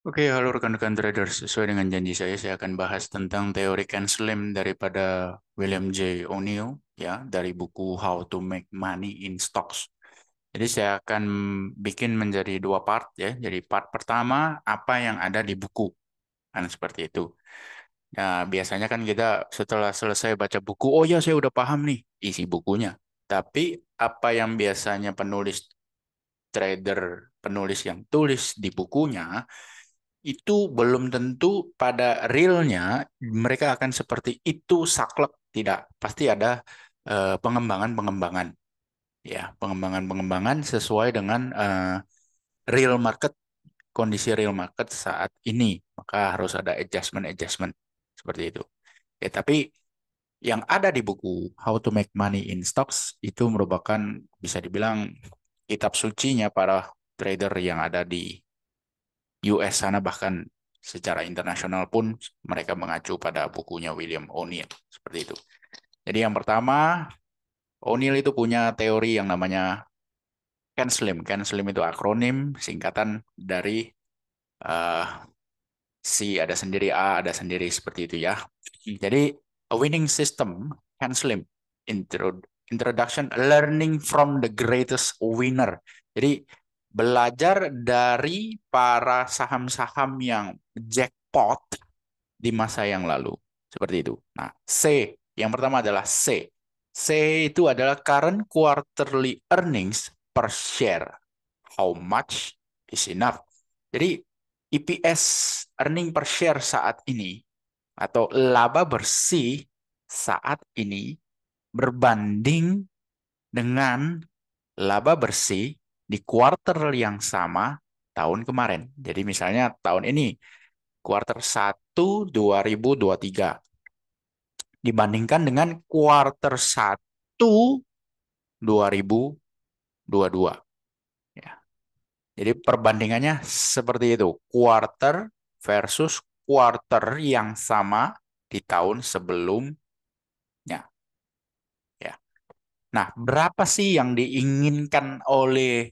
Oke, halo rekan-rekan traders. Sesuai dengan janji saya akan bahas tentang teori Ken Slim daripada William J. O'Neill, ya, dari buku How to Make Money in Stocks. Jadi saya akan bikin menjadi dua part, ya. Jadi part pertama, apa yang ada di buku, kan seperti itu. Nah, biasanya kan kita setelah selesai baca buku, oh ya saya udah paham nih isi bukunya. Tapi apa yang biasanya trader, penulis yang tulis di bukunya, itu belum tentu pada realnya mereka akan seperti itu saklek. Tidak, pasti ada pengembangan-pengembangan, ya, pengembangan-pengembangan sesuai dengan real market, kondisi real market saat ini. Maka harus ada adjustment-adjustment seperti itu. Ya, tapi yang ada di buku How to Make Money in Stocks itu merupakan, bisa dibilang, kitab sucinya para trader yang ada di US sana, bahkan secara internasional pun mereka mengacu pada bukunya William O'Neill seperti itu. Jadi yang pertama, O'Neill itu punya teori yang namanya Ken Slim. Ken Slim itu akronim singkatan dari eh, C ada sendiri, A ada sendiri, seperti itu ya. Jadi a winning system, Ken Slim, introduction, learning from the greatest winner. Jadi belajar dari para saham-saham yang jackpot di masa yang lalu. Seperti itu. Nah, C. Yang pertama adalah C. C itu adalah current quarterly earnings per share. How much is enough? Jadi EPS, earning per share saat ini, atau laba bersih saat ini, berbanding dengan laba bersih di kuartal yang sama tahun kemarin. Jadi misalnya tahun ini, kuartal 1 2023 dibandingkan dengan kuartal 1 2022. Ya. Jadi perbandingannya seperti itu. Quarter versus quarter yang sama di tahun sebelumnya. Ya. Nah, berapa sih yang diinginkan oleh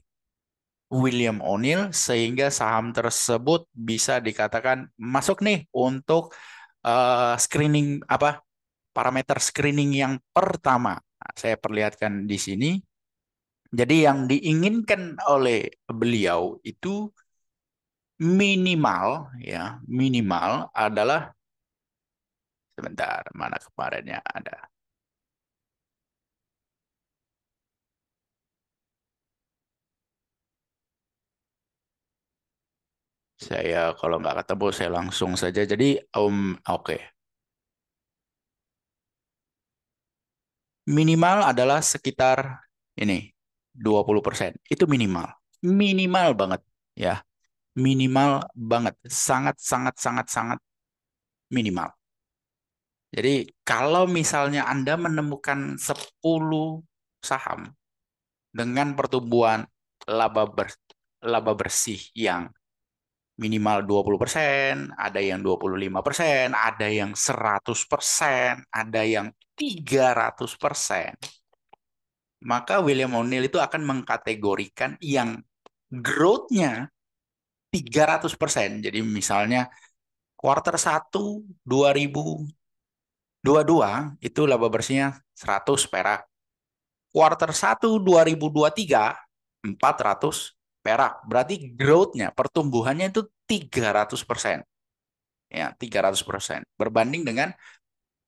William O'Neill sehingga saham tersebut bisa dikatakan masuk nih untuk screening, apa, parameter screening yang pertama. Nah, saya perlihatkan di sini. Jadi yang diinginkan oleh beliau itu minimal, ya, minimal adalah, sebentar, mana kemarinnya ada. Saya kalau nggak ketemu saya langsung saja. Jadi oke. Minimal adalah sekitar ini 20%. Itu minimal. Minimal banget, ya. Minimal banget. Sangat sangat sangat sangat minimal. Jadi kalau misalnya Anda menemukan 10 saham dengan pertumbuhan laba laba bersih yang minimal 20%, ada yang 25%, ada yang 100%, ada yang 300%, maka William O'Neill itu akan mengkategorikan yang growth-nya 300%. Jadi misalnya kuartal 1 2022 itu laba bersihnya 100 perak. Kuartal 1 2023 400 perak. Berarti growth-nya, pertumbuhannya itu 300%. Ya, 300%. Berbanding dengan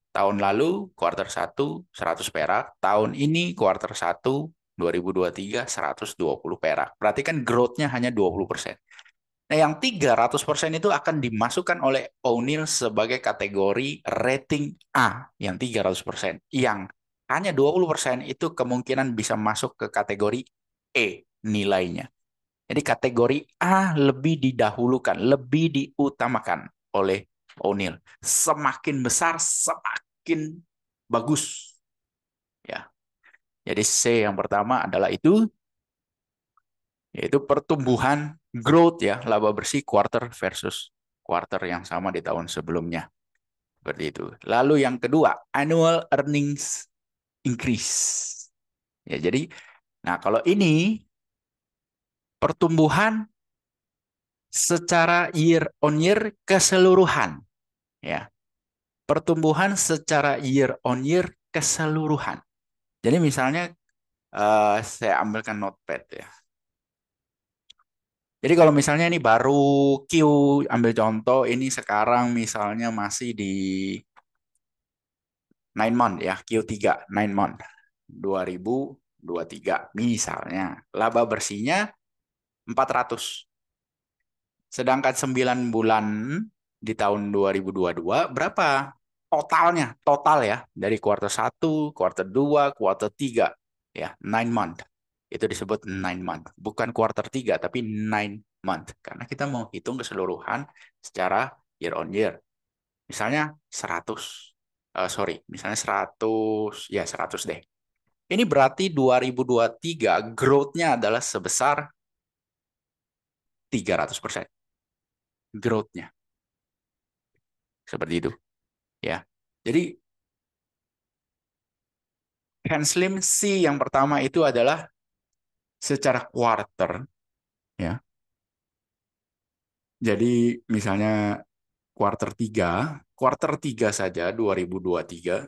tahun lalu kuartal 1 100 perak, tahun ini kuartal 1 2023 120 perak. Berarti kan growth-nya hanya 20%. Nah, yang 300% itu akan dimasukkan oleh O'Neill sebagai kategori rating A, yang 300%. Yang hanya 20% itu kemungkinan bisa masuk ke kategori E nilainya. Jadi kategori A lebih didahulukan, lebih diutamakan oleh O'Neill. Semakin besar, semakin bagus. Ya. Jadi C yang pertama adalah itu, yaitu pertumbuhan growth, ya, laba bersih quarter versus quarter yang sama di tahun sebelumnya. Seperti itu. Lalu yang kedua, annual earnings increase. Ya, jadi, nah, kalau ini pertumbuhan secara year on year keseluruhan, ya. Pertumbuhan secara year on year keseluruhan. Jadi misalnya saya ambilkan notepad ya. Jadi kalau misalnya ini baru Q, ambil contoh ini sekarang misalnya masih di 9 month ya, Q3, 9 month 2023 misalnya. Laba bersihnya 400. Sedangkan 9 bulan di tahun 2022 berapa? Totalnya, total ya, dari kuartal 1, kuartal 2, kuartal 3 ya, 9 month. Itu disebut 9 month, bukan kuartal 3 tapi 9 month karena kita mau hitung keseluruhan secara year on year. Misalnya 100. Misalnya 100, ya 100 deh. Ini berarti 2023 growth-nya adalah sebesar 300%. Growth-nya seperti itu ya. Jadi Hand Slim C yang pertama itu adalah secara quarter ya. Jadi misalnya quarter 3 saja 2023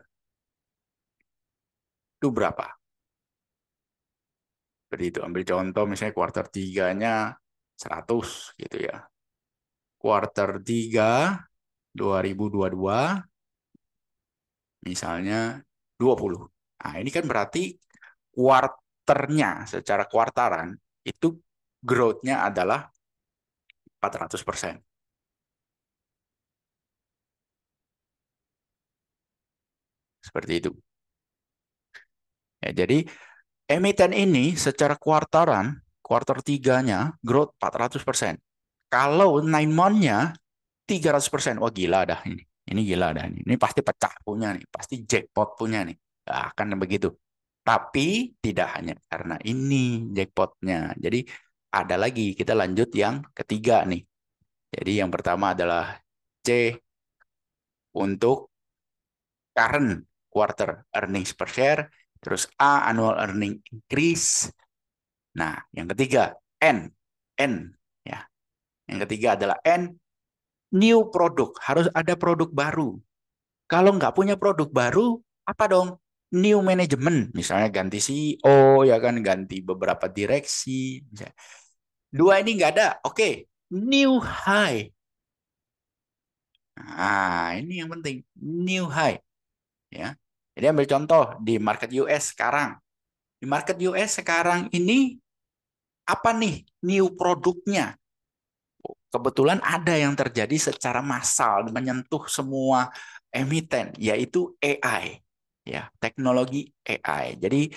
itu berapa? Jadi itu ambil contoh misalnya quarter 3-nya 100 gitu ya. Quarter 3 2022 misalnya 20. Nah, ini kan berarti quarternya secara kuartaran itu growth-nya adalah 400%. Seperti itu. Ya, jadi emiten ini secara kuartaran, kuarter tiganya growth 400%. Kalau 9 month-nya 300%. Wah gila dah ini. Ini gila dah ini. Ini pasti pecah punya nih. Pasti jackpot punya nih. Nah, akan begitu. Tapi tidak hanya karena ini jackpotnya. Jadi ada lagi. Kita lanjut yang ketiga nih. Jadi yang pertama adalah C untuk current quarter earnings per share. Terus A annual earning increase. Nah, yang ketiga N. N. Ya. Yang ketiga adalah N. New product. Harus ada produk baru. Kalau nggak punya produk baru, apa dong? New management, misalnya ganti CEO, ya kan, ganti beberapa direksi. Dua ini nggak ada, oke. New high. Nah, ini yang penting, new high. Ya. Jadi ambil contoh di market US sekarang. Di market US sekarang ini apa nih new produknya? Kebetulan ada yang terjadi secara massal menyentuh semua emiten, yaitu AI, ya, teknologi AI. Jadi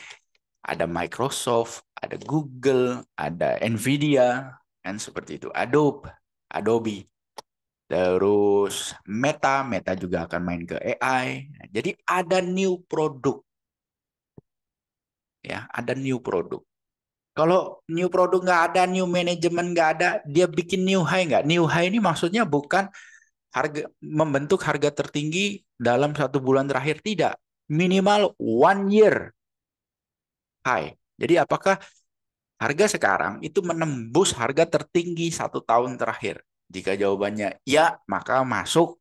ada Microsoft, ada Google, ada Nvidia, kan seperti itu. Adobe, terus Meta juga akan main ke AI. Jadi ada new produk, ya, ada new produk. Kalau new produk nggak ada, new management nggak ada, dia bikin new high nggak? New high ini maksudnya bukan membentuk harga tertinggi dalam 1 bulan terakhir, tidak, minimal 1 year high. Jadi apakah harga sekarang itu menembus harga tertinggi 1 tahun terakhir? Jika jawabannya ya, maka masuk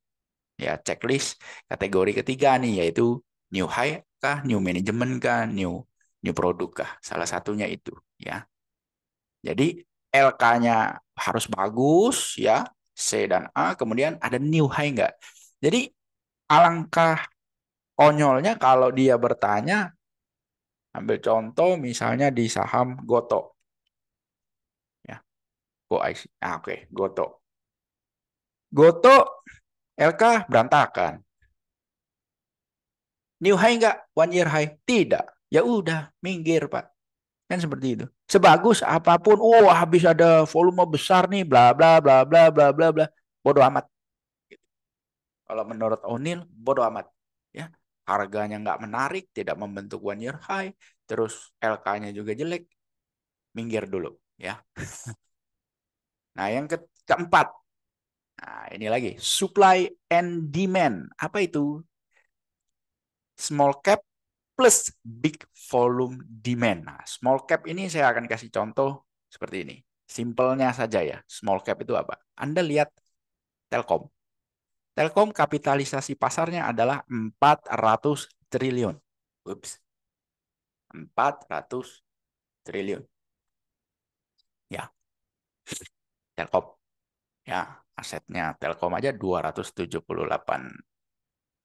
ya checklist kategori ketiga nih, yaitu new high kah, new management kah, new new produk kah, salah satunya itu ya. Jadi LK-nya harus bagus ya, C dan A, kemudian ada new high nggak. Jadi alangkah konyolnya kalau dia bertanya, ambil contoh misalnya di saham Goto. Ya, oke, Goto. Goto, LK berantakan. New high nggak? 1 year high? Tidak. Ya udah, minggir Pak. Kan seperti itu. Sebagus apapun, habis ada volume besar nih, bla bla bla bla bla bla bla. Bodoh amat. Kalau menurut O'Neill, bodoh amat. Ya, harganya nggak menarik, tidak membentuk 1 year high, terus LK-nya juga jelek, minggir dulu. Ya. Nah, yang keempat, nah ini lagi, supply and demand. Apa itu? Small cap plus big volume demand. Nah, small cap ini saya akan kasih contoh seperti ini. Simpelnya saja ya, small cap itu apa? Anda lihat Telkom. Telkom kapitalisasi pasarnya adalah 400 triliun. Ups, 400 triliun. Ya, Telkom. Ya, asetnya Telkom aja 278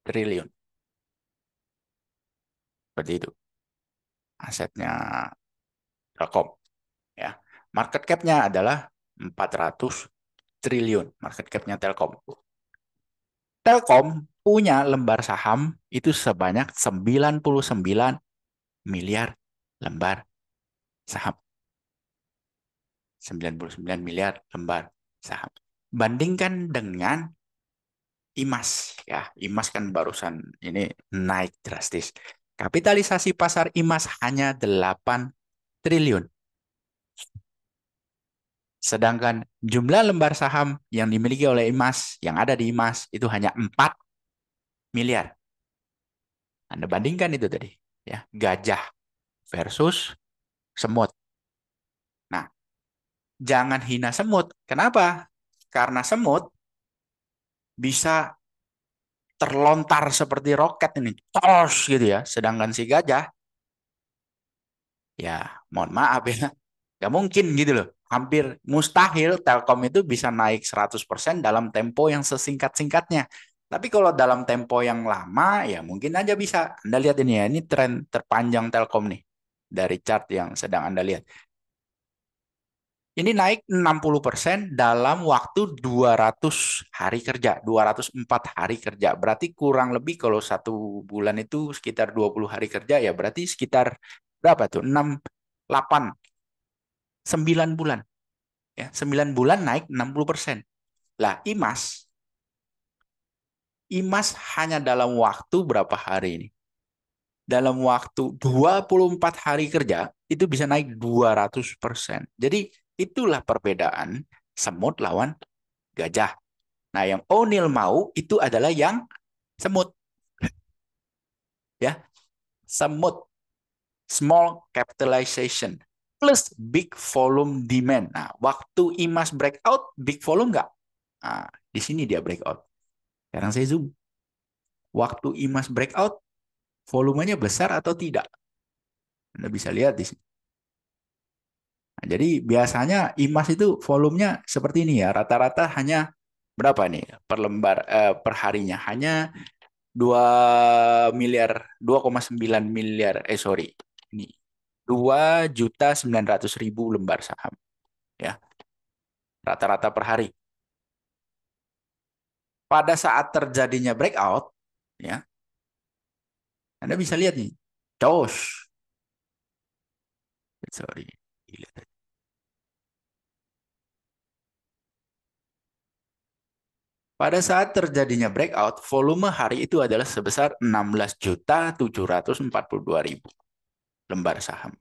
triliun. Seperti itu. Asetnya Telkom. Ya. Market cap-nya adalah 400 triliun. Market cap-nya Telkom. Telkom punya lembar saham itu sebanyak 99 miliar lembar saham. 99 miliar lembar saham. Bandingkan dengan IMAS. Ya, IMAS kan barusan ini naik drastis. Kapitalisasi pasar IMAS hanya 8 triliun. Sedangkan jumlah lembar saham yang dimiliki oleh IMAS, yang ada di IMAS, itu hanya 4 miliar. Anda bandingkan itu tadi. Ya, gajah versus semut. Nah, jangan hina semut. Kenapa? Karena semut bisa terlontar seperti roket ini. Tos gitu ya. Sedangkan si gajah, ya mohon maaf ya. Gak mungkin gitu loh. Hampir mustahil Telkom itu bisa naik 100% dalam tempo yang sesingkat-singkatnya. Tapi kalau dalam tempo yang lama, ya mungkin aja bisa. Anda lihat ini ya, ini tren terpanjang Telkom nih. Dari chart yang sedang Anda lihat. Ini naik 60% dalam waktu 200 hari kerja, 204 hari kerja. Berarti kurang lebih kalau 1 bulan itu sekitar 20 hari kerja, ya berarti sekitar berapa tuh? 6, 8, 9 bulan. Ya, 9 bulan naik 60%. Lah, IMAS hanya dalam waktu berapa hari ini? Dalam waktu 24 hari kerja, itu bisa naik 200%. Jadi, itulah perbedaan semut lawan gajah. Nah, yang O'Neil mau itu adalah yang semut. Ya, semut. Small capitalization. Plus big volume demand. Nah, waktu IMAS breakout, big volume nggak? Nah, di sini dia breakout. Sekarang saya zoom. Waktu IMAS breakout, volumenya besar atau tidak? Anda bisa lihat di sini. Nah, jadi biasanya IMAS itu volumenya seperti ini ya. Rata-rata hanya berapa nih per lembar per harinya? Hanya 2 miliar, 2,9 miliar, sorry. Ini 2.900.000 lembar saham ya. Rata-rata per hari. Pada saat terjadinya breakout ya, Anda bisa lihat nih. Dos. Sorry. Pada saat terjadinya breakout, volume hari itu adalah sebesar 16.742.000 lembar saham.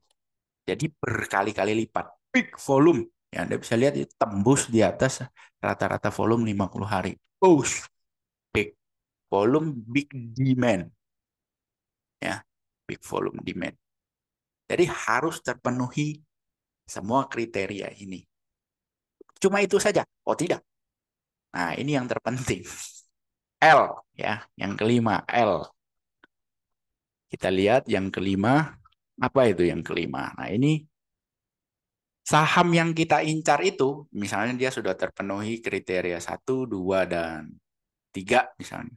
Jadi berkali-kali lipat. Big volume. Ya, Anda bisa lihat itu tembus di atas rata-rata volume 50 hari. Push. Big volume, big demand. Ya, big volume demand. Jadi harus terpenuhi semua kriteria ini. Cuma itu saja. Oh tidak. Nah, ini yang terpenting. L ya, yang kelima L. Kita lihat yang kelima, apa itu yang kelima? Nah, ini saham yang kita incar itu, misalnya dia sudah terpenuhi kriteria 1, 2, dan 3 misalnya.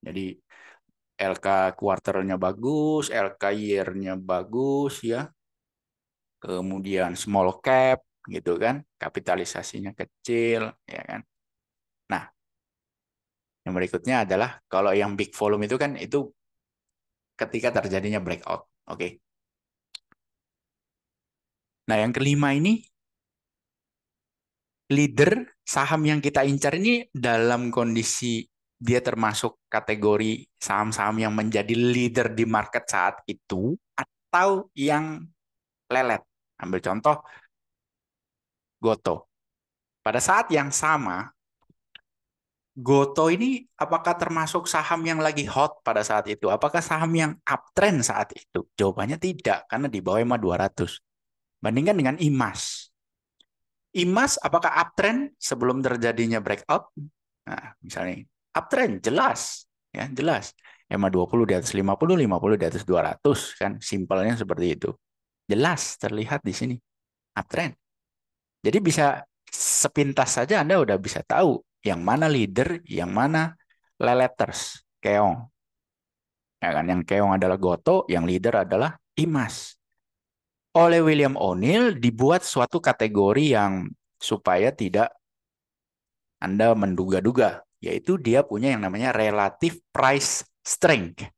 Jadi LK kuarternya bagus, LK year-nya bagus ya. Kemudian small cap gitu kan, kapitalisasinya kecil ya kan. Nah, yang berikutnya adalah kalau yang big volume itu kan itu ketika terjadinya breakout. Oke. Nah, yang kelima ini leader saham yang kita incar ini dalam kondisi dia termasuk kategori saham-saham yang menjadi leader di market saat itu atau yang lelet. Ambil contoh Goto. Pada saat yang sama, Goto ini apakah termasuk saham yang lagi hot pada saat itu? Apakah saham yang uptrend saat itu? Jawabannya tidak, karena di bawah EMA 200. Bandingkan dengan IMAS. IMAS apakah uptrend sebelum terjadinya breakout? Nah, misalnya uptrend jelas, ya jelas. EMA 20 di atas 50 di atas 200 kan, simpelnya seperti itu. Jelas terlihat di sini uptrend. Jadi bisa sepintas saja Anda udah bisa tahu yang mana leader, yang mana leleters, keong. Ya kan, yang keong adalah Goto, yang leader adalah IMAS. Oleh William O'Neill dibuat suatu kategori yang supaya tidak Anda menduga-duga, yaitu dia punya yang namanya relative price strength.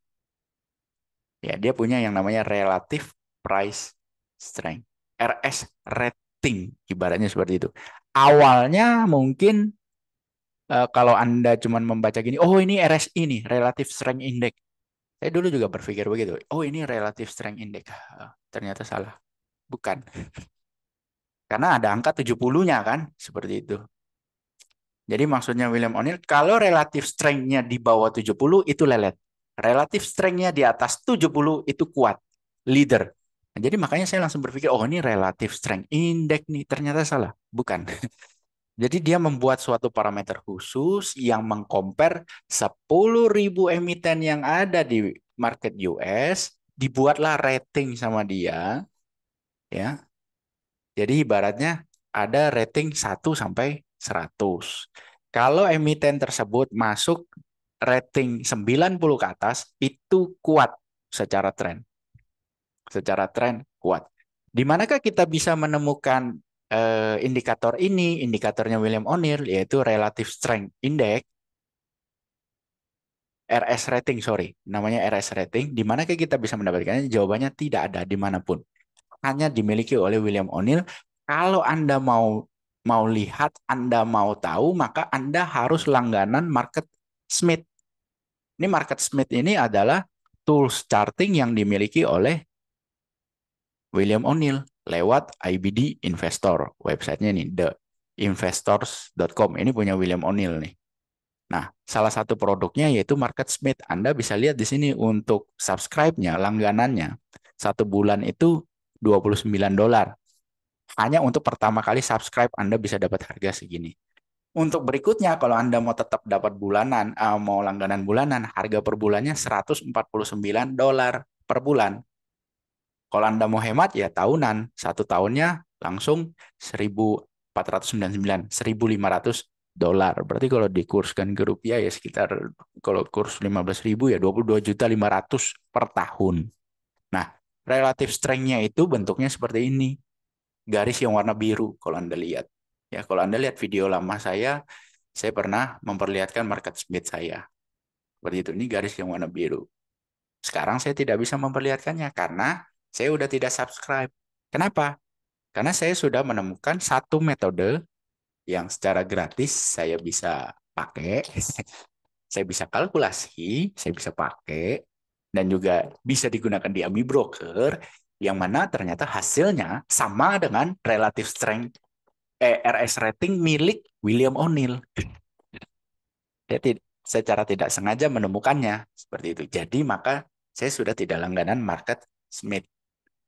Ya, dia punya yang namanya relative price strength. RS rating, ibaratnya seperti itu. Awalnya mungkin kalau Anda cuma membaca gini, oh ini RSI nih, Relative Strength Index. Saya dulu juga berpikir begitu. Oh ini Relative Strength Index. Ternyata salah. Bukan. Karena ada angka 70-nya kan, seperti itu. Jadi maksudnya William O'Neill, kalau relative strength-nya di bawah 70 itu lelet. Relative strength-nya di atas 70 itu kuat. Leader. Nah, jadi makanya saya langsung berpikir, oh ini relative strength index nih. Ternyata salah. Bukan. Jadi dia membuat suatu parameter khusus yang mengcompare 10.000 emiten yang ada di market US, dibuatlah rating sama dia, ya. Jadi ibaratnya ada rating 1 sampai 100. Kalau emiten tersebut masuk rating 90 ke atas, itu kuat secara tren. Secara tren kuat. Di manakah kita bisa menemukan indikator ini? Indikatornya William O'Neill, yaitu Relative Strength Index, RS rating, sorry. Namanya RS rating. Di manakah kita bisa mendapatkannya? Jawabannya tidak ada dimanapun. Hanya dimiliki oleh William O'Neill. Kalau Anda mau lihat, Anda mau tahu, maka Anda harus langganan Market Smith. Ini Market Smith ini adalah tools charting yang dimiliki oleh William O'Neill lewat IBD Investor. Websitenya nih, theinvestors.com. Ini punya William O'Neill nih. Nah, salah satu produknya yaitu Market Smith. Anda bisa lihat di sini untuk subscribe-nya, langganannya. 1 bulan itu $29. Hanya untuk pertama kali subscribe Anda bisa dapat harga segini. Untuk berikutnya, kalau Anda mau tetap dapat bulanan, mau langganan bulanan, harga per bulannya $149 per bulan. Kalau Anda mau hemat, ya tahunan. 1 tahunnya langsung 1.499, $1.500. Berarti kalau dikurskan ke rupiah ya sekitar, kalau kurs 15.000 ya 22.500.000 per tahun. Nah, relative strength-nya itu bentuknya seperti ini. Garis yang warna biru kalau Anda lihat. Ya, kalau Anda lihat video lama saya pernah memperlihatkan market smith saya. Seperti itu, ini garis yang warna biru. Sekarang saya tidak bisa memperlihatkannya karena saya sudah tidak subscribe. Kenapa? Karena saya sudah menemukan satu metode yang secara gratis saya bisa pakai, saya bisa kalkulasi, saya bisa pakai, dan juga bisa digunakan di AMI Broker, yang mana ternyata hasilnya sama dengan relative strength RS rating milik William O'Neill. Saya secara tidak sengaja menemukannya seperti itu. Jadi maka saya sudah tidak langganan Market Smith.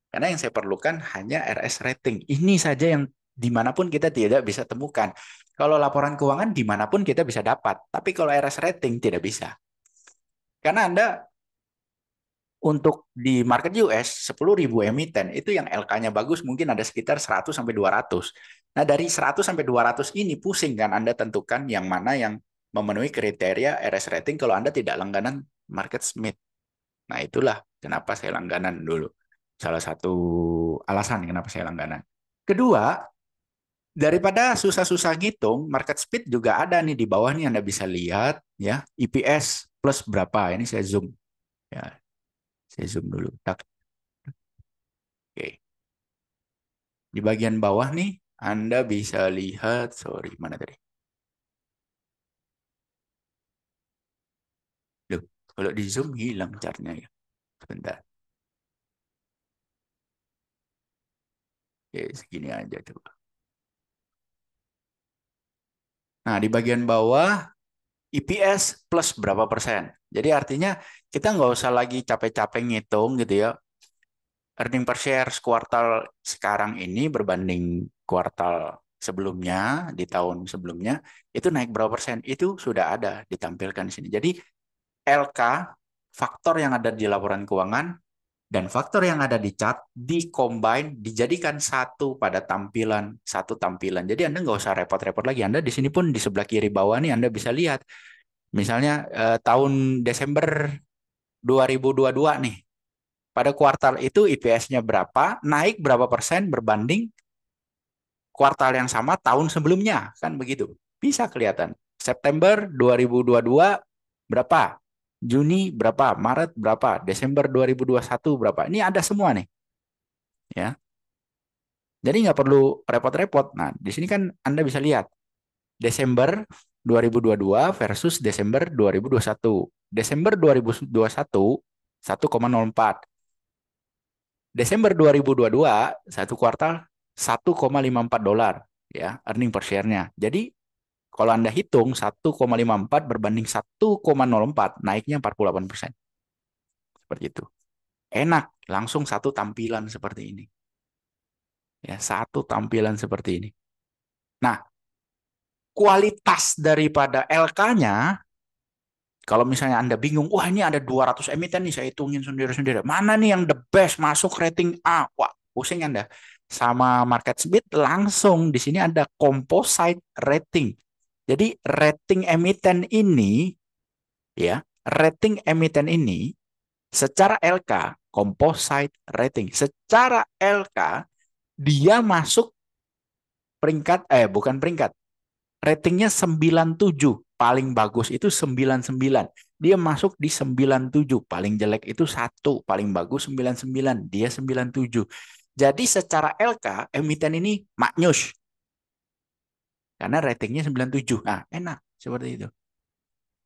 Karena yang saya perlukan hanya RS rating. Ini saja yang dimanapun kita tidak bisa temukan. Kalau laporan keuangan dimanapun kita bisa dapat. Tapi kalau RS rating tidak bisa. Karena Anda untuk di market US 10.000 emiten itu yang LK-nya bagus mungkin ada sekitar 100 sampai 200. Nah, dari 100 sampai 200 ini pusing kan Anda tentukan yang mana yang memenuhi kriteria RS rating kalau Anda tidak langganan Market Smith. Nah, itulah kenapa saya langganan dulu. Salah satu alasan kenapa saya langganan. Kedua, daripada susah-susah ngitung, Market Smith juga ada nih di bawah nih Anda bisa lihat ya, EPS plus berapa. Ini saya zoom. Ya, saya zoom dulu. Tak. Oke. Di bagian bawah nih, Anda bisa lihat, sorry, mana tadi? Loh, kalau di zoom hilang chartnya ya. Sebentar. Oke, segini aja coba. Nah, di bagian bawah, EPS plus berapa persen. Jadi artinya kita nggak usah lagi capek-capek ngitung gitu ya. Earning per share kuartal sekarang ini berbanding kuartal sebelumnya, di tahun sebelumnya, itu naik berapa persen, itu sudah ada ditampilkan di sini. Jadi LK, faktor yang ada di laporan keuangan, dan faktor yang ada di chart di-combine, dijadikan satu tampilan. Jadi Anda nggak usah repot-repot lagi. Anda di sini pun di sebelah kiri bawah nih Anda bisa lihat. Misalnya tahun Desember 2022 nih. Pada kuartal itu IPS-nya berapa, naik berapa persen berbanding kuartal yang sama tahun sebelumnya. Kan begitu. Bisa kelihatan. September 2022 berapa? Juni berapa? Maret berapa? Desember 2021 berapa? Ini ada semua nih. Ya. Jadi nggak perlu repot-repot. Nah, di sini kan Anda bisa lihat Desember 2022 versus Desember 2021. Desember 2021 1,04. Desember 2022 satu kuartal $1,54 ya earning per share-nya. Jadi kalau Anda hitung 1,54 berbanding 1,04 naiknya 48%. Seperti itu. Enak, langsung satu tampilan seperti ini. Ya, satu tampilan seperti ini. Nah, kualitas daripada LK-nya, kalau misalnya Anda bingung, wah ini ada 200 emiten nih, saya hitungin sendiri-sendiri. Mana nih yang the best masuk rating A? Wah, pusing Anda. Sama MarketSmith langsung di sini ada composite rating. Jadi rating emiten ini, ya, rating emiten ini secara LK, composite rating, secara LK dia masuk peringkat, bukan peringkat, ratingnya 97. Paling bagus itu 99. Dia masuk di 97. Paling jelek itu 1. Paling bagus 99. Dia 97. Jadi secara LK, emiten ini maknyus. Karena ratingnya 97. Nah, enak. Seperti itu.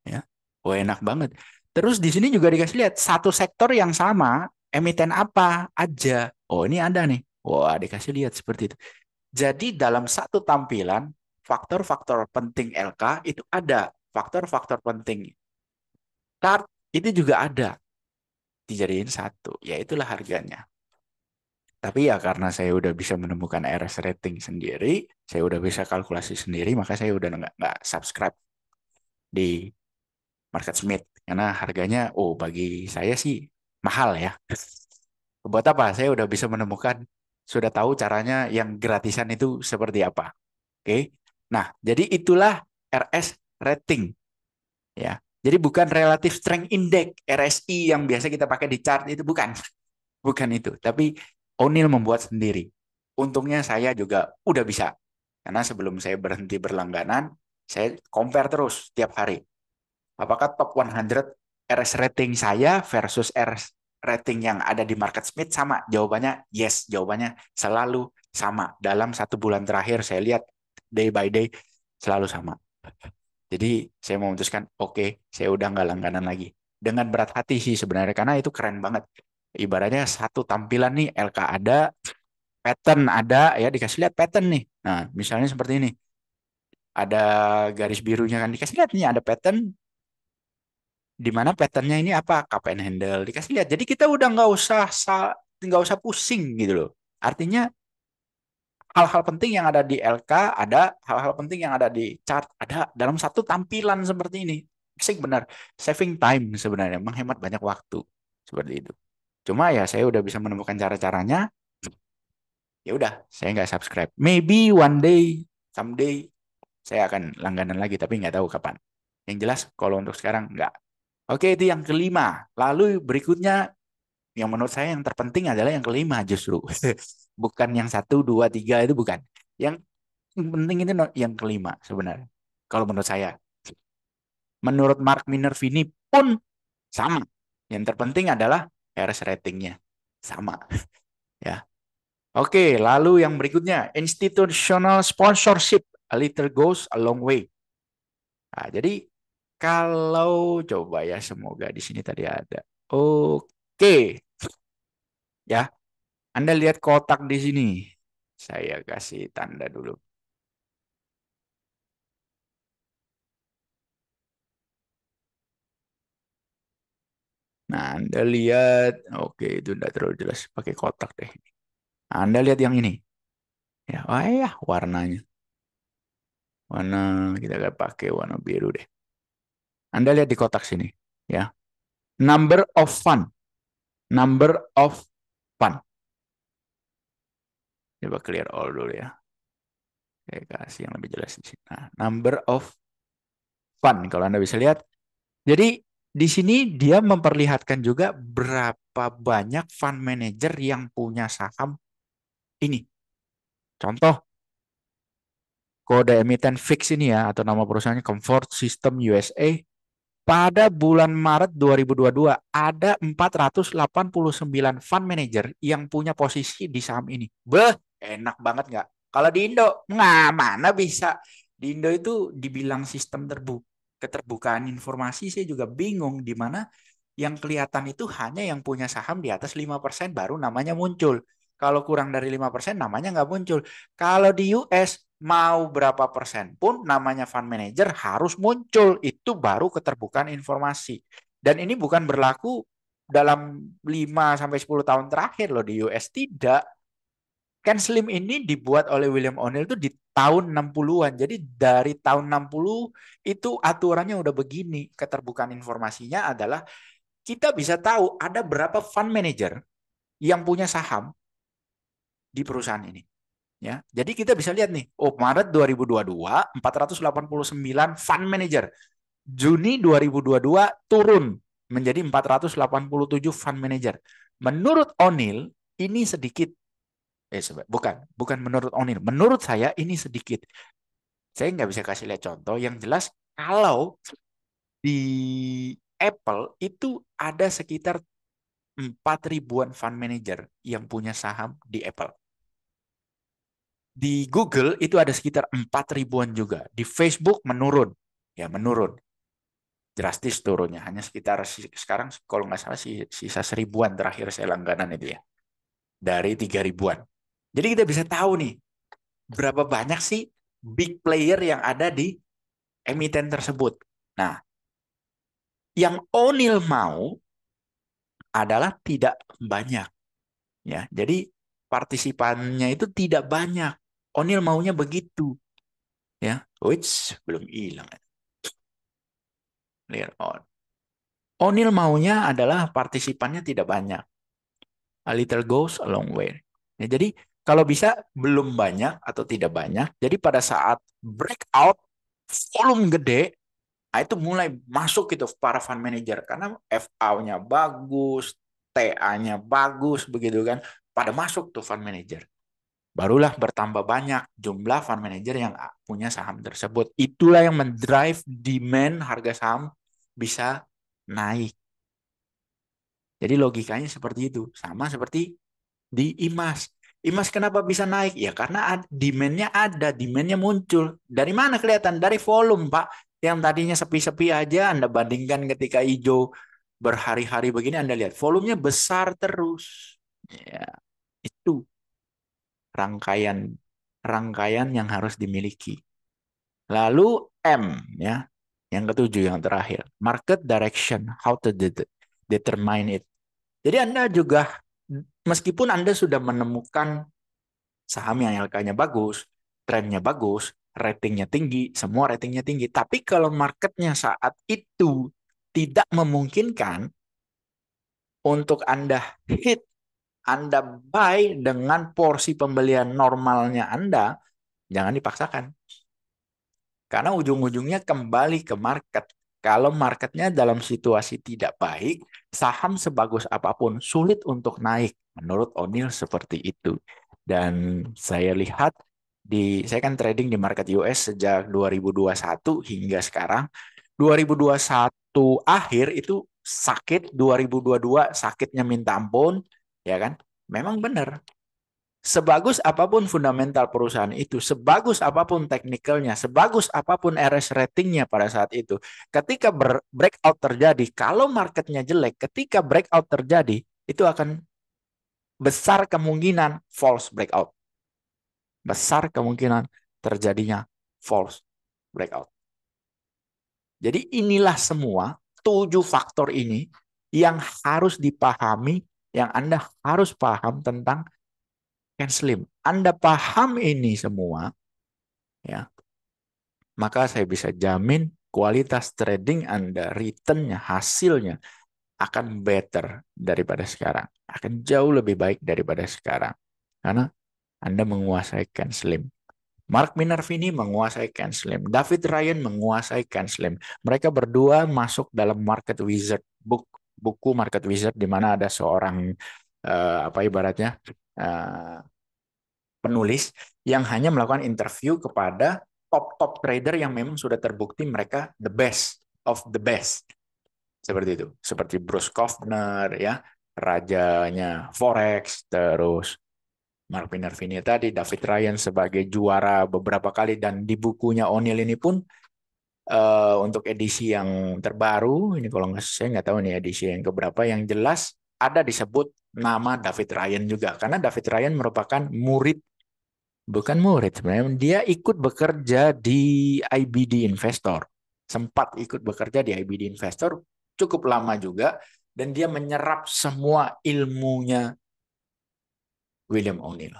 Ya. Oh, enak banget. Terus di sini juga dikasih lihat. Satu sektor yang sama, emiten apa aja. Oh, ini ada nih. Wah, dikasih lihat seperti itu. Jadi dalam satu tampilan, faktor-faktor penting LK itu ada. Faktor-faktor penting chart itu juga ada. Dijadiin satu. Ya itulah harganya. Tapi ya karena saya udah bisa menemukan RS rating sendiri, saya udah bisa kalkulasi sendiri, maka saya udah nggak subscribe di MarketSmith. Karena harganya, oh bagi saya sih mahal ya. Buat apa? Saya udah bisa menemukan, sudah tahu caranya yang gratisan itu seperti apa. Oke. Nah, jadi itulah RS rating ya. Jadi bukan relative strength index RSI yang biasa kita pakai di chart itu bukan. Bukan itu, tapi O'Neill membuat sendiri. Untungnya saya juga udah bisa. Karena sebelum saya berhenti berlangganan, saya compare terus tiap hari. Apakah top 100 RS rating saya versus RS rating yang ada di MarketSmith sama? Jawabannya yes, jawabannya selalu sama. Dalam 1 bulan terakhir saya lihat day by day selalu sama. Jadi saya memutuskan, oke, saya udah nggak langganan lagi. Dengan berat hati sih sebenarnya, karena itu keren banget. Ibaratnya satu tampilan nih, LK ada, pattern ada, ya dikasih lihat pattern nih. Nah, misalnya seperti ini. Ada garis birunya kan, dikasih lihat nih, ada pattern, di mana patternnya ini apa? Cup and handle, dikasih lihat. Jadi kita udah nggak usah pusing gitu loh. Artinya hal-hal penting yang ada di LK ada, hal-hal penting yang ada di chart ada dalam satu tampilan seperti ini. Asik benar, saving time sebenarnya, menghemat banyak waktu seperti itu. Cuma ya saya udah bisa menemukan cara-caranya, ya udah saya nggak subscribe. Maybe one day, someday saya akan langganan lagi, tapi nggak tahu kapan. Yang jelas kalau untuk sekarang nggak. Oke, itu yang kelima. Lalu berikutnya yang menurut saya yang terpenting adalah yang kelima justru. Bukan yang satu, dua, tiga itu bukan. Yang penting itu yang kelima sebenarnya. Kalau menurut saya. Menurut Mark Minervini pun sama. Yang terpenting adalah RS ratingnya. Sama. Ya. Oke, lalu yang berikutnya. Institutional sponsorship. A little goes a long way. Nah, jadi kalau coba ya, semoga di sini tadi ada. Oke. Ya, Anda lihat kotak di sini. Saya kasih tanda dulu. Nah, Anda lihat, oke itu udah terlalu jelas pakai kotak deh. Nah, Anda lihat yang ini. Ya, wah ya warnanya. Warna kita akan pakai warna biru deh. Anda lihat di kotak sini, ya. Number of fund, number of fund. Coba clear all dulu ya. Saya kasih yang lebih jelas di sini. Nah, number of fund, kalau Anda bisa lihat. Jadi di sini dia memperlihatkan juga berapa banyak fund manager yang punya saham ini. Contoh, kode emiten fix ini ya, atau nama perusahaannya Comfort System USA. Pada bulan Maret 2022 ada 489 fund manager yang punya posisi di saham ini. Beh, enak banget nggak? Kalau di Indo, nggak mana bisa. Di Indo itu dibilang sistem keterbukaan informasi, saya juga bingung di mana yang kelihatan itu hanya yang punya saham di atas 5% baru namanya muncul. Kalau kurang dari 5% namanya nggak muncul. Kalau di US mau berapa persen pun namanya fund manager harus muncul. Itu baru keterbukaan informasi. Dan ini bukan berlaku dalam 5 sampai 10 tahun terakhir loh di US, tidak. Ken Slim ini dibuat oleh William O'Neill itu di tahun 60-an. Jadi dari tahun 60 itu aturannya udah begini. Keterbukaan informasinya adalah kita bisa tahu ada berapa fund manager yang punya saham di perusahaan ini. Ya, jadi kita bisa lihat nih, oh Maret 2022 489 fund manager. Juni 2022 turun menjadi 487 fund manager. Menurut O'Neill ini sedikit. Bukan menurut O'Neill. Menurut saya ini sedikit. Saya nggak bisa kasih lihat contoh. Yang jelas kalau di Apple itu ada sekitar 4 ribuan fund manager yang punya saham di Apple. Di Google itu ada sekitar 4 ribuan juga. Di Facebook menurun. Ya, menurun. Drastis turunnya. Hanya sekitar sekarang kalau nggak salah sisa 1.000-an terakhir saya langganan itu ya. Dari 3 ribuan. Jadi kita bisa tahu nih, berapa banyak sih big player yang ada di emiten tersebut. Nah, yang O'Neill mau adalah tidak banyak. Ya, jadi partisipannya itu tidak banyak. O'Neill maunya begitu, ya. Which belum hilang. Clear on. O'Neill maunya adalah partisipannya tidak banyak. A little goes a long way. Ya, jadi kalau bisa belum banyak atau tidak banyak. Jadi pada saat breakout volume gede, nah itu mulai masuk gitu para fund manager karena FA-nya bagus, TA-nya bagus begitu kan. Pada masuk tuh fund manager. Barulah bertambah banyak jumlah fund manager yang punya saham tersebut. Itulah yang mendrive demand harga saham bisa naik. Jadi logikanya seperti itu. Sama seperti di IMAS. IMAS kenapa bisa naik? Ya karena demand-nya ada, demand-nya muncul. Dari mana kelihatan? Dari volume, Pak. Yang tadinya sepi-sepi aja, Anda bandingkan ketika hijau berhari-hari begini, Anda lihat volumenya besar terus. Ya, itu rangkaian rangkaian yang harus dimiliki. Lalu M ya, yang ketujuh yang terakhir, market direction, how to determine it. Jadi Anda juga meskipun Anda sudah menemukan saham yang LK-nya bagus, trennya bagus, ratingnya tinggi, semua ratingnya tinggi, tapi kalau marketnya saat itu tidak memungkinkan untuk Anda hit, Anda buy dengan porsi pembelian normalnya Anda, jangan dipaksakan. Karena ujung-ujungnya kembali ke market. Kalau marketnya dalam situasi tidak baik, saham sebagus apapun sulit untuk naik. Menurut O'Neill seperti itu. Dan saya lihat saya kan trading di market US sejak 2021 hingga sekarang. 2021 akhir itu sakit, 2022 sakitnya minta ampun, ya kan? Memang benar. Sebagus apapun fundamental perusahaan itu, sebagus apapun teknikalnya, sebagus apapun RS ratingnya pada saat itu, ketika breakout terjadi, kalau marketnya jelek, ketika breakout terjadi, itu akan besar kemungkinan false breakout. Besar kemungkinan terjadinya false breakout. Jadi inilah semua 7 faktor ini yang harus dipahami, yang Anda harus paham tentang Ken Slim. Anda paham ini semua, ya. maka saya bisa jamin kualitas trading Anda, return-nya, hasilnya akan better daripada sekarang. Akan jauh lebih baik daripada sekarang. Karena Anda menguasai Ken Slim. Mark Minervini menguasai Ken Slim. David Ryan menguasai Ken Slim. Mereka berdua masuk dalam Market Wizard buku Market Wizard di mana ada seorang apa ibaratnya eh, penulis yang hanya melakukan interview kepada top-top trader yang memang sudah terbukti mereka the best of the best. Seperti itu. Seperti Bruce Kovner, ya, rajanya Forex, terus Mark Minervini tadi, David Ryan sebagai juara beberapa kali, dan di bukunya O'Neill ini pun untuk edisi yang terbaru, ini kalau nggak saya nggak tahu nih edisi yang keberapa, yang jelas ada disebut nama David Ryan juga, karena David Ryan merupakan murid, bukan murid sebenarnya, dia ikut bekerja di IBD Investor, sempat ikut bekerja di IBD Investor cukup lama juga, dan dia menyerap semua ilmunya William O'Neill.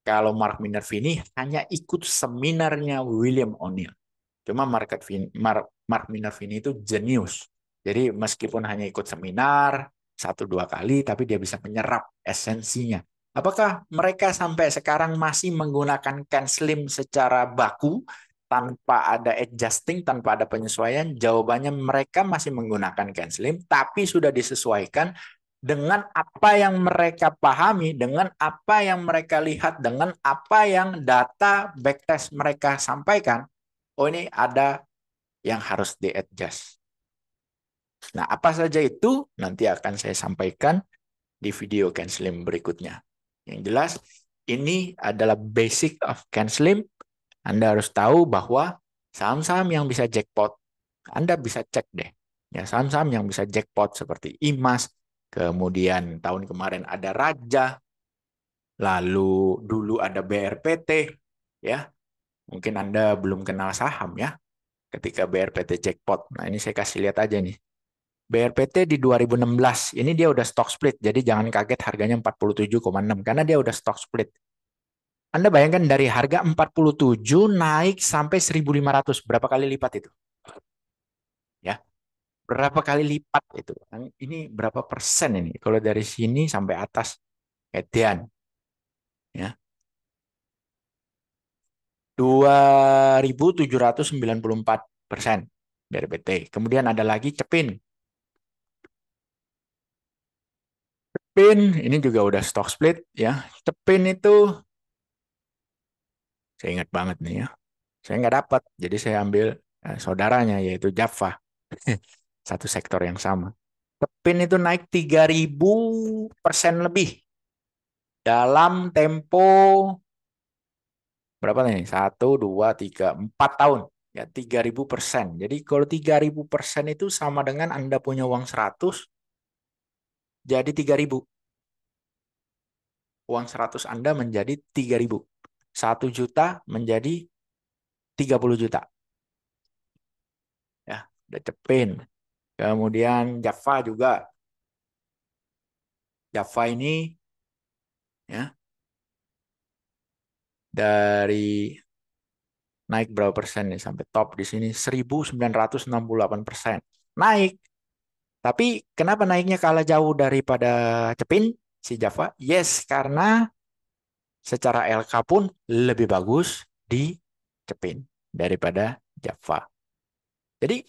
Kalau Mark Minervini hanya ikut seminarnya William O'Neill. Cuma Mark Minervini itu jenius. Jadi meskipun hanya ikut seminar 1-2 kali, tapi dia bisa menyerap esensinya. Apakah mereka sampai sekarang masih menggunakan Ken Slim secara baku, tanpa ada adjusting, tanpa ada penyesuaian? Jawabannya mereka masih menggunakan Ken Slim, tapi sudah disesuaikan dengan apa yang mereka pahami, dengan apa yang mereka lihat, dengan apa yang data backtest mereka sampaikan. Oh, ini ada yang harus di-adjust. Nah, apa saja itu nanti akan saya sampaikan di video Ken Slim berikutnya. Yang jelas, ini adalah basic of Ken Slim. Anda harus tahu bahwa saham-saham yang bisa jackpot, Anda bisa cek deh. Ya, saham-saham yang bisa jackpot seperti IMAS, kemudian tahun kemarin ada Raja, lalu dulu ada BRPT, ya. Mungkin Anda belum kenal saham ya, ketika BRPT jackpot. Nah, ini saya kasih lihat aja nih. BRPT di 2016, ini dia udah stock split, jadi jangan kaget harganya 47,6 karena dia udah stock split. Anda bayangkan dari harga 47 naik sampai 1.500, berapa kali lipat itu? Ya, berapa kali lipat itu? Ini berapa persen ini? Kalau dari sini sampai atas, Edian, ya, 2.794% BRPT. Kemudian ada lagi Cepin. Cepin ini juga udah stock split ya. Cepin itu saya ingat banget nih ya. Saya nggak dapat, jadi saya ambil saudaranya yaitu Java. Satu sektor yang sama. Cepin itu naik 3.000% lebih dalam tempo berapa nih? 1, 2, 3, 4 tahun. Ya, 3.000%. Jadi kalau 3.000% itu sama dengan Anda punya uang 100, jadi 3.000. Uang 100 Anda menjadi 3.000. 1 juta menjadi 30 juta. Ya, udah cepin. Kemudian Java juga. Java ini ya dari naik berapa persen nih sampai top di sini 1.968% naik. Tapi kenapa naiknya kalah jauh daripada Cepin si Java? Yes, karena secara LK pun lebih bagus di Cepin daripada Java. Jadi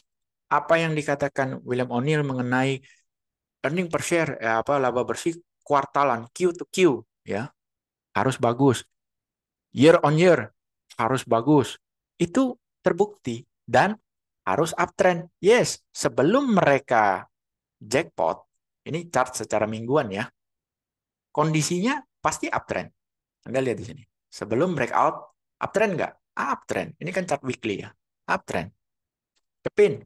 apa yang dikatakan William O'Neill mengenai earning per share, apa laba bersih kuartalan Q to Q, ya, harus bagus. Year on year harus bagus. Itu terbukti dan harus uptrend. Yes, sebelum mereka jackpot, ini chart secara mingguan ya, kondisinya pasti uptrend. Anda lihat di sini. Sebelum breakout, uptrend nggak? Uptrend. Ini kan chart weekly ya. Uptrend. Kepin.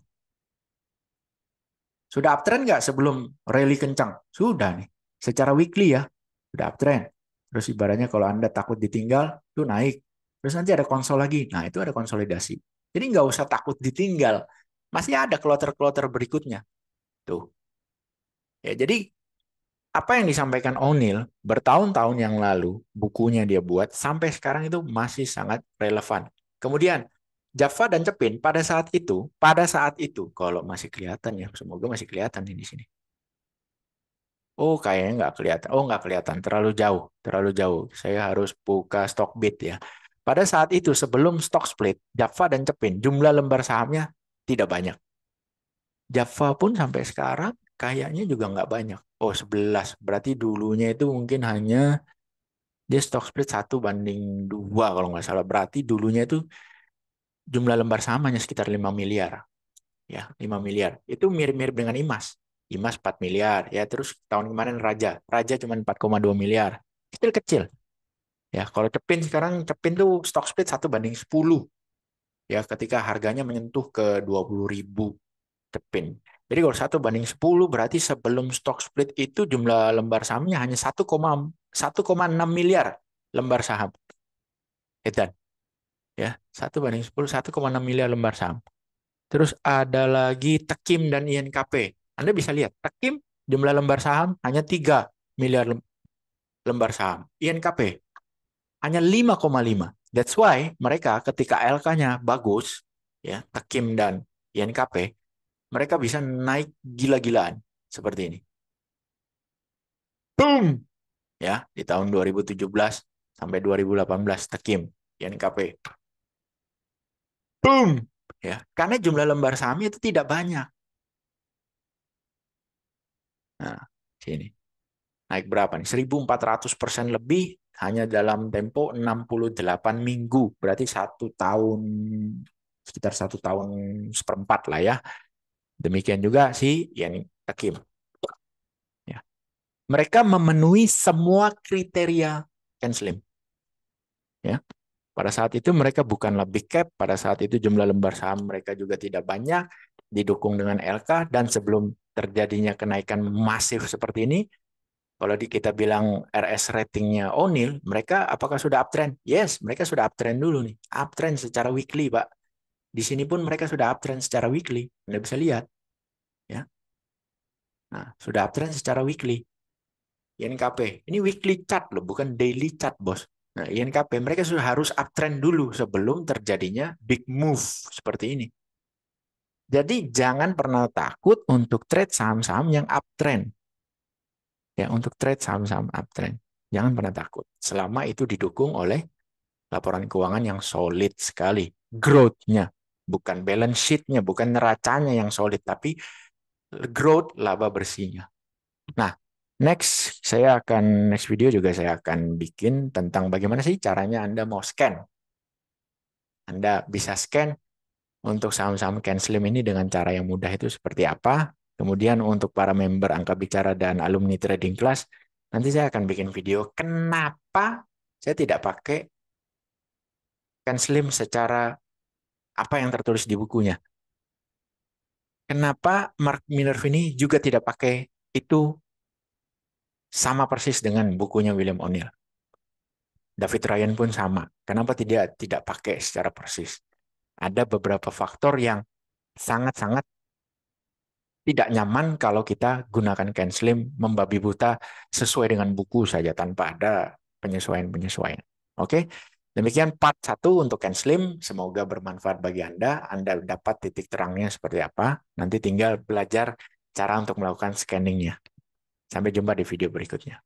Sudah uptrend nggak sebelum rally kencang? Sudah nih. Secara weekly ya. Sudah uptrend. Terus ibaratnya kalau Anda takut ditinggal, itu naik. Terus nanti ada konsol lagi. Nah, itu ada konsolidasi. Jadi nggak usah takut ditinggal. Masih ada kloter-kloter berikutnya. Tuh. Ya, jadi apa yang disampaikan O'Neill bertahun-tahun yang lalu, bukunya dia buat, sampai sekarang itu masih sangat relevan. Kemudian, Java dan Cepin pada saat itu kalau masih kelihatan ya, semoga masih kelihatan nih di sini. Oh, kayaknya nggak kelihatan. Oh, nggak kelihatan. Terlalu jauh. Terlalu jauh. Saya harus buka Stockbit ya. Pada saat itu, sebelum stock split, Java dan Cepin, jumlah lembar sahamnya tidak banyak. Java pun sampai sekarang kayaknya juga nggak banyak. Oh, 11. Berarti dulunya itu mungkin hanya dia stock split 1:2 kalau nggak salah. Berarti dulunya itu jumlah lembar saham hanya sekitar 5 miliar. Ya, 5 miliar. Itu mirip-mirip dengan IMAS. IMAS 4 miliar. Ya, terus tahun kemarin Raja cuma 4,2 miliar. Kecil-kecil. Ya, kalau Cepin tuh stock split 1:10. Ya, ketika harganya menyentuh ke 20.000 Cepin. Jadi kalau 1:10 berarti sebelum stock split itu jumlah lembar sahamnya hanya 1,6 miliar lembar saham. Edan. Ya, 1:10, 1,6 miliar lembar saham. Terus ada lagi Tekim dan INKP. Anda bisa lihat, Tekim jumlah lembar saham hanya 3 miliar lembar saham. INKP hanya 5,5. That's why mereka ketika LK-nya bagus, ya, Tekim dan INKP, mereka bisa naik gila-gilaan seperti ini. Boom! Ya, di tahun 2017 sampai 2018 Tekim, INKP. Boom! Ya, karena jumlah lembar sahamnya itu tidak banyak. Nah, sini. Naik berapa nih? 1.400% lebih hanya dalam tempo 68 minggu. Berarti 1 tahun, sekitar 1 tahun 1/4 lah ya. Demikian juga si Yani Takim. Ya. Mereka memenuhi semua kriteria Ken Slim. Ya. Pada saat itu mereka bukanlah big cap, pada saat itu jumlah lembar saham mereka juga tidak banyak, didukung dengan LK, dan sebelum terjadinya kenaikan masif seperti ini, kalau kita bilang RS ratingnya O'Neil, mereka apakah sudah uptrend? Yes, mereka sudah uptrend dulu nih. Uptrend secara weekly, Pak. Di sini pun mereka sudah uptrend secara weekly. Anda bisa lihat. Ya. Nah, sudah uptrend secara weekly. INKP. Ini weekly chart loh, bukan daily chart, bos. Nah, INKP, mereka sudah harus uptrend dulu sebelum terjadinya big move seperti ini. Jadi, jangan pernah takut untuk trade saham-saham yang uptrend. Ya, untuk trade saham-saham uptrend. Jangan pernah takut. Selama itu didukung oleh laporan keuangan yang solid sekali. Growth-nya, bukan balance sheet-nya, bukan neracanya yang solid, tapi growth laba bersihnya. Nah, next video juga saya akan bikin tentang bagaimana sih caranya Anda mau scan. Anda bisa scan untuk saham-saham Slim ini dengan cara yang mudah itu seperti apa. Kemudian untuk para member Angka Bicara dan alumni trading class, nanti saya akan bikin video kenapa saya tidak pakai Slim secara apa yang tertulis di bukunya. Kenapa Mark Minerva ini juga tidak pakai itu sama persis dengan bukunya William O'Neill. David Ryan pun sama. Kenapa tidak pakai secara persis? Ada beberapa faktor yang sangat-sangat tidak nyaman kalau kita gunakan Slim membabi buta sesuai dengan buku saja tanpa ada penyesuaian-penyesuaian. Oke, demikian part 1 untuk Slim. Semoga bermanfaat bagi Anda. Anda dapat titik terangnya seperti apa. Nanti tinggal belajar cara untuk melakukan scanningnya. Sampai jumpa di video berikutnya.